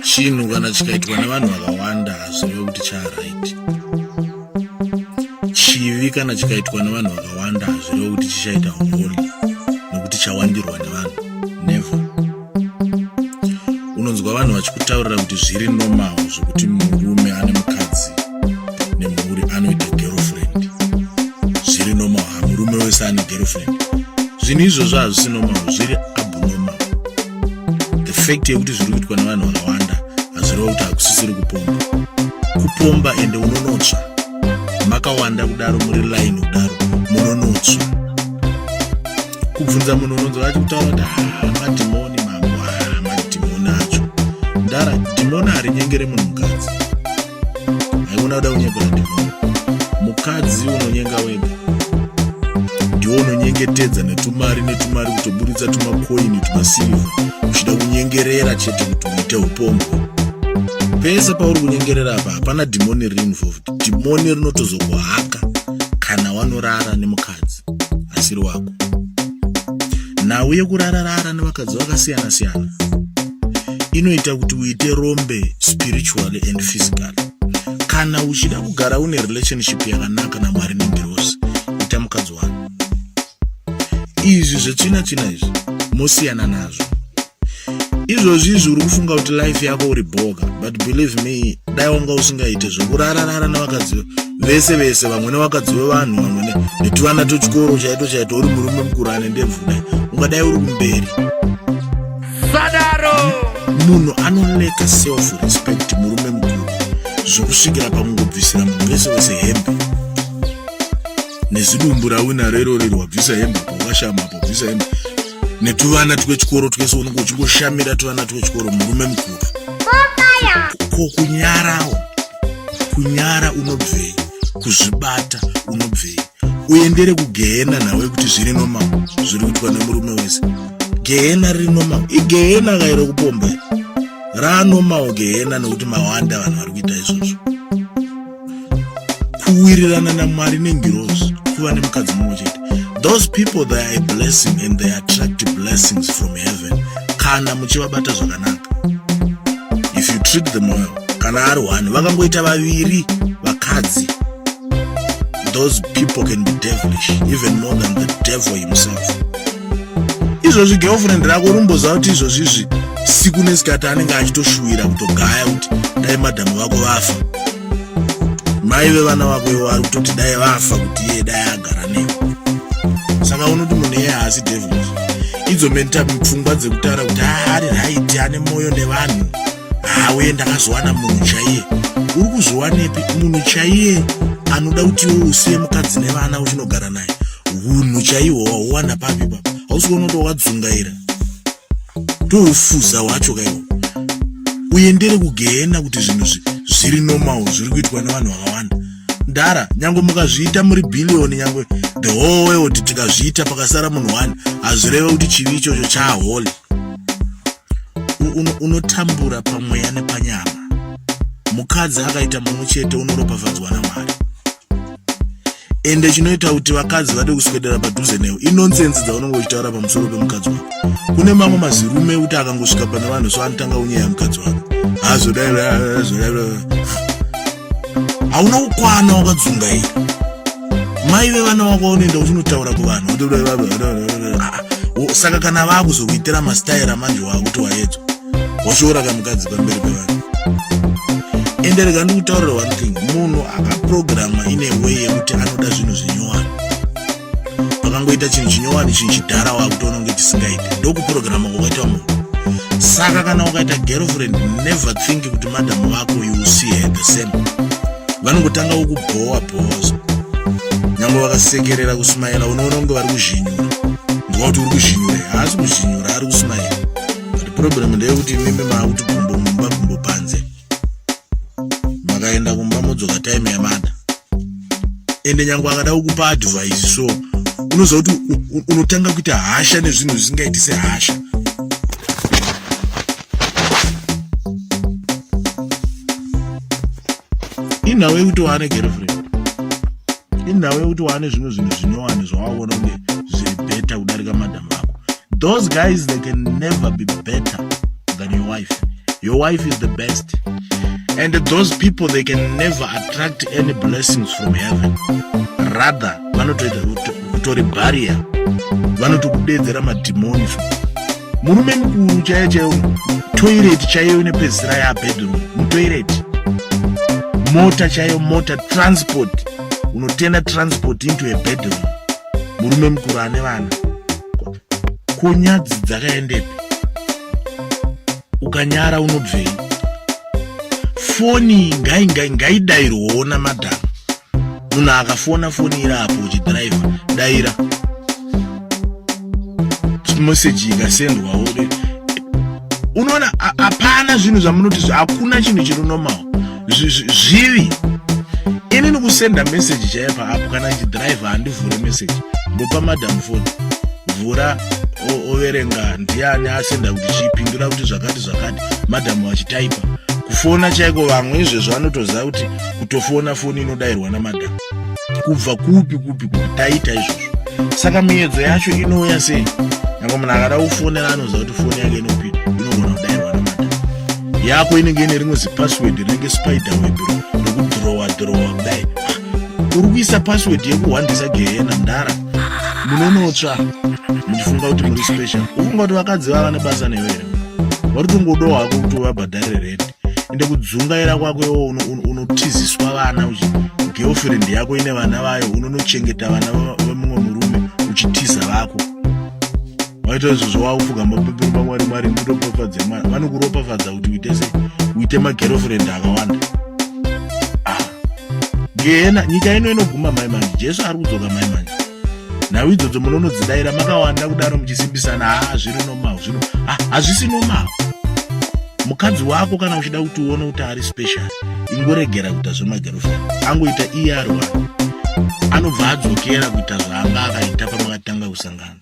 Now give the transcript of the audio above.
Chinhu kana chikaitwa nevanhu vakawanda hazvireve kuti charaiti. Chivi kana chikaitwa nevanhu vakawanda hazvireve kuti chichaita hori nekuti chawandirwa nevanhu. Never. Unonzwa vanhu vachikutaurira kuti zviri normal zvokuti murume ane mukadzi nemhuri anoita girlfriend. Zviri normal, murume wese ane girlfriend. Zvinhu izvozvo hazvisi normal, zviri abnormal. The fact yekuti zviri kuitwa nevanhu vakawanda hazvireva kuti hakusisiri kupomba. Kupomba ende unonotsva. Makawanda kudaro muri line kudaro munonotsva. Kubvunza munhu unonzwa vachikutaura kuti madhimoni mambo, madhimoni acho. Ndara dhimoni harinyengere munhu mukadzi. Haikona kuda kunyengera dhimoni. Mukadzi unonyenga wega. Ndiwo unonyengetedza netumari kutoburitsa tumakoini tumasirivha uchida kunyengerera chete kuti uite upombo. Pese pauri kunyengerera apa hapana dhimoni riri involved. Dhimoni rinotozokuhaka kana wanorara nemukadzi asiri wako. Nhau yekurararara nevakadzi vakasiyana siyana inoita kuti uite rombe spiritually and physically. Kana uchida kugara une relationship yakanaka naMwari nengirosi, ita mukadzi wako. Izvi zvetsvina izvi mosiyana nazvo. Izvozvi uri kufunga kuti life yako uri boga, but believe me, dai wanga usingaite zvokurararara nevakadzi vese vamwe nevakadzi vevanhu vamwe netuvana tochikoro chaito uri murume mukuru ane ndebvu dai ungadai uri kumberi. Sadaro Munhu anoleka self respect murume mukuru zvokusvikira pamungobvisira munhu wese hembe nezidumbu raunaro irori wabvisa hembe wakashamapo bvisa hembe netuvana twechikoro twese unenge uchingoshamira tuvana twechikoro murume mukuru. Ko kunyara unobvei, kuzvibata unobvei, uendere kugehena nawe kuti zviri normal zviri kuitwa nemurume wese. Gehena riri normal. Igehena kairo kupomba ranormal gehena nekuti mawanda vanhu vari kuita izvozvo. Kuwirirana naMwari nengirosi, kuva nemukadzi mumwe chete. Those people, they are a blessing and they attract blessings from heaven kana muchivabata zvakanaka. If you treat them well, kana ari one vakangoita vaviri vakadzi, those people can be devilish even more than the devil himself. Izvozvi girlfriend rako rumboziva kuti izvozvizvi siku nesikati anenge achitoshuwira kutogaya kuti dai madhamu vako vafa, mai vevana vako ivo vari kutoti dai vafa kuti iye dai agara newe. Saka unoti munhu iye haasi devilish. Idzo pfungwa dzekutaura kuti ari right ane mwoyo nevanhu, uye ndakazowana munhu chaiye. Uri kuzowanepi munhu chaiye anoda kuti iwe usiye mukadzi nevana uchinogara naye? Hunhu chaihwo wauwana papi papa? Hausi kuona kuti wakadzungaira toufuza wacho kaiwo. Uendere kugehena kuti zvinhu zviri normal zviri kuitwa nevanhu vakawanda. Ndara nyangwe mukazviita muri bhiliyoni, nyangwe the whole world tikazviita pakasara munhu wani, hazvireva kuti chivi ichocho chaaholi. Unotambura pamweya nepanyama. Mukadzi akaita mumwe chete unoropafadzwa naMwari. Ende chinoita kuti vakadzi vade kuswedera padhuze newe inonsense dzaunenge uchitaura pamusoro pemukadzi wako. Kune mamwe mazirume kuti akangosvika pane vanhu so anotanga unyeya mukadzi wako. Hauna kukwana wakadzungaira. Mai vevana vako unoenda uchinotaura kuvanhu. Saka kana vakuzokuitira mastaira manje wako kuti waedzwa, washoora kamukadzi pamberi pevanhu. Ende rega ndikutaurira one thing, munhu akaprograma ine way yekuti anoda zvinhu zvinyowani. Pakangoita chinhu chinyowani chinhu chidhara wakutoona kunge chisingaite, ndokuprograma kwakaita munhu. Saka kana ukaita girlfriend, never think kuti madhamu vako you will see her the same. Vanongotanga ukubhowa. Nyangwe vakasekerera kusmaila unoona kunge vari kuzhinyura. Ndikuva kuti uri kuzhinyura, haasi kuzhinyura, ari kusmaila. But problem ndeyekuti imimi maakuti gumbo panze. Makaenda kumba modzoka time yamada. Ende nyangwe akada kukupa advice, so unoziva kuti unotanga kuita hasha nezvinhu zvisingaiti sehasha. Inawe kuti waane girlfriend, inawe kuti waane zvinhu zvinyowani zvawaona kunge zviri better kudarika madhamu vako. Those guys, they can never be better than your wife. Your wife is the best. And those people, they can never attract any blessings from heaven. Rather, vanotori barrier. Vanotokudedzera madhimoni. Murume mukuru chaiyo toilet chaiyo nepezira ya bedroom. Mutoilet. Mota chaiyo mota transport. Unotenda transport into a bedroom. Murume mukuru ane vana. Kunyadzi dzakaendepi. Ukanyara unobvei. Foni ngaidairwawo namadhamu. Munhu akafona foni irapo uchidrive daira. Message ikasendwawo. Unoona hapana zvinhu zvamunoti hakuna chinhu chinonomawo. Zvivi. Ini nokusenda message chaipa apo kana chidrive handivhure message. Ndopa madhamu foni. Vhura overenga ndiani asenda kuti chipindura kuti zvakati madhamu achitaipa. Kufona chaiko vamwe izvezvo vanotoziva kuti kutofona foni inodairwa namadhamu. Kubva kupi taita izvozvo. Saka miedzo yacho inouya sei? Nyangwe munhu akada kufonera anoziva kuti foni yake inogona kudairwa namadhamu. Yako inenge ine rimwe zipassword rinenge spider web nokudhirowa kudai. Uri kuisa password yekuhwandisa gehena mudara. Munonotsva muchifunga kuti muri special. Ufunga kuti vakadzi vava nebasa newe here. Waritongodo hako kuti vabhadharire rent. Ende kudzungaira kwako iwo unotiziswa vana girlfriend yako ine vana vayo unonochengeta vana vemumwe murume uchitiza vako. Waita izvozvo wakufuga mapepero paMwari mutoropafadze Mwari. Vanokuropafadza kuti uite magirlfriend akawanda. Gehena nyika ino inoguma mai manje. Jesu ari kudzoka mai manje. Nhau idzodzo munonodzidaira makawanda kudaro muchisimbisana. Zviri nomawo zvino. Hazvisi nomawo. Mukadzi wako kana uchida kuti uone kuti ari special, ingoregera kuita zvemagirlfriend. Angoita iye ari wako. Anobva adzokera kuita zvaanga akaita pamakatanga kusangana.